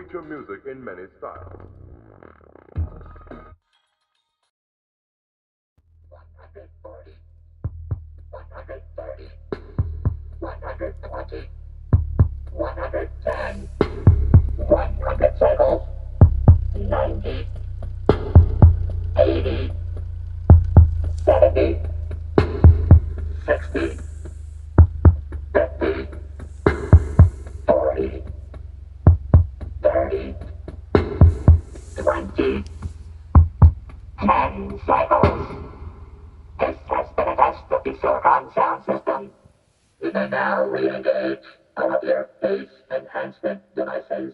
feature music in many styles. 140, 130, 120, 110, 107, 90, 80, 70, 60, 50, 40, 30, 20, 10 cycles. This has been a test of the silicon sound system. You may now re-engage all of your bass enhancement devices.